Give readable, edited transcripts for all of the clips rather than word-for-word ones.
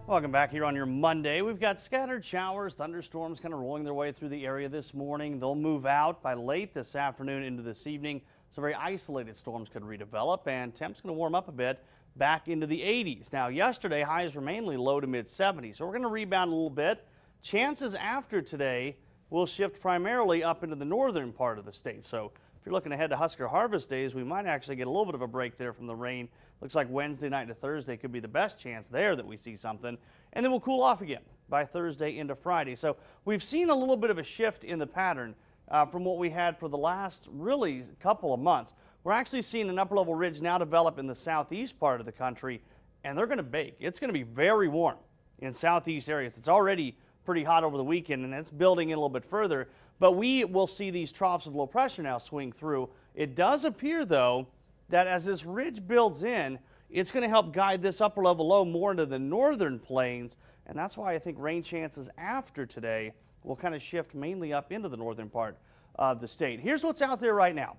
Welcome back here on your Monday. We've got scattered showers, thunderstorms kind of rolling their way through the area this morning. They'll move out by late this afternoon into this evening. So very isolated storms could redevelop, and temps going to warm up a bit back into the 80s. Now yesterday highs were mainly low to mid 70s, so we're going to rebound a little bit. Chances after today will shift primarily up into the northern part of the state. So if you're looking ahead to Husker harvest days, we might actually get a little bit of a break there from the rain. Looks like Wednesday night to Thursday could be the best chance there that we see something. And then we'll cool off again by Thursday into Friday. So we've seen a little bit of a shift in the pattern from what we had for the last really couple of months. We're actually seeing an upper level ridge now develop in the southeast part of the country, and they're going to bake. It's going to be very warm in southeast areas. It's already pretty hot over the weekend, and it's building in a little bit further. But we will see these troughs of low pressure now swing through. It does appear, though, that as this ridge builds in, it's going to help guide this upper level low more into the northern plains, and that's why I think rain chances after today will kind of shift mainly up into the northern part of the state. Here's what's out there right now.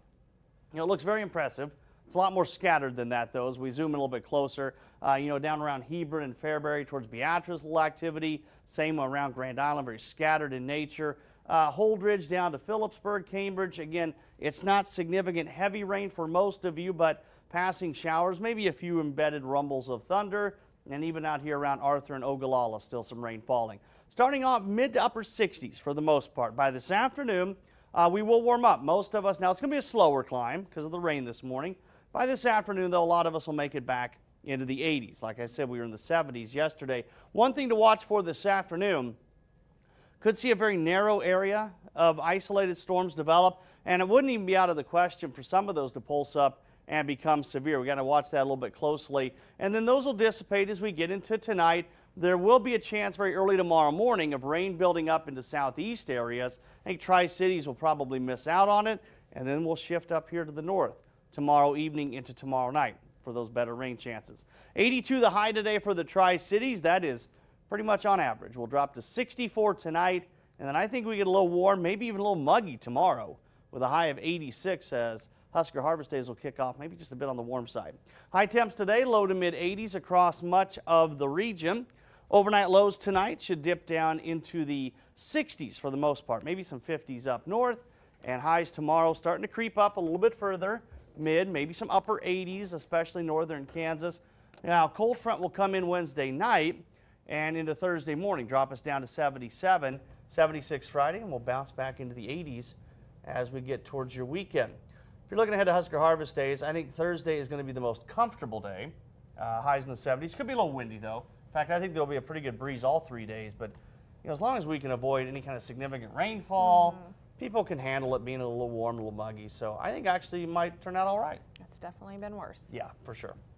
You know, it looks very impressive. It's a lot more scattered than that, though, as we zoom in a little bit closer. Down around Hebron and Fairbury towards Beatrice, little activity. Same around Grand Island, very scattered in nature. Holdridge down to Phillipsburg, Cambridge. Again, it's not significant heavy rain for most of you, but passing showers, maybe a few embedded rumbles of thunder, and even out here around Arthur and Ogallala, still some rain falling. Starting off mid to upper 60s for the most part. By this afternoon, we will warm up. Most of us, now it's going to be a slower climb because of the rain this morning. By this afternoon, though, a lot of us will make it back into the 80s. Like I said, we were in the 70s yesterday. One thing to watch for this afternoon, could see a very narrow area of isolated storms develop, and it wouldn't even be out of the question for some of those to pulse up and become severe. We got to watch that a little bit closely, and then those will dissipate as we get into tonight. There will be a chance very early tomorrow morning of rain building up into southeast areas. I think Tri-Cities will probably miss out on it, and then we'll shift up here to the north tomorrow evening into tomorrow night for those better rain chances. 82 the high today for the Tri-Cities. That is pretty much on average. We'll drop to 64 tonight, and then I think we get a little warm, maybe even a little muggy tomorrow with a high of 86 as Husker harvest days will kick off, maybe just a bit on the warm side. High temps today, low to mid 80s across much of the region. Overnight lows tonight should dip down into the 60s for the most part, maybe some 50s up north, and highs tomorrow starting to creep up a little bit further, mid, maybe some upper 80s, especially northern Kansas. Now, cold front will come in Wednesday night and into Thursday morning, drop us down to 77, 76 Friday, and we'll bounce back into the 80s as we get towards your weekend. If you're looking ahead to Husker harvest days, I think Thursday is going to be the most comfortable day. Highs in the 70s. Could be a little windy, though. In fact, I think there'll be a pretty good breeze all 3 days, but as long as we can avoid any kind of significant rainfall, people can handle it being a little warm, a little muggy. So I think actually it might turn out all right. It's definitely been worse. Yeah, for sure.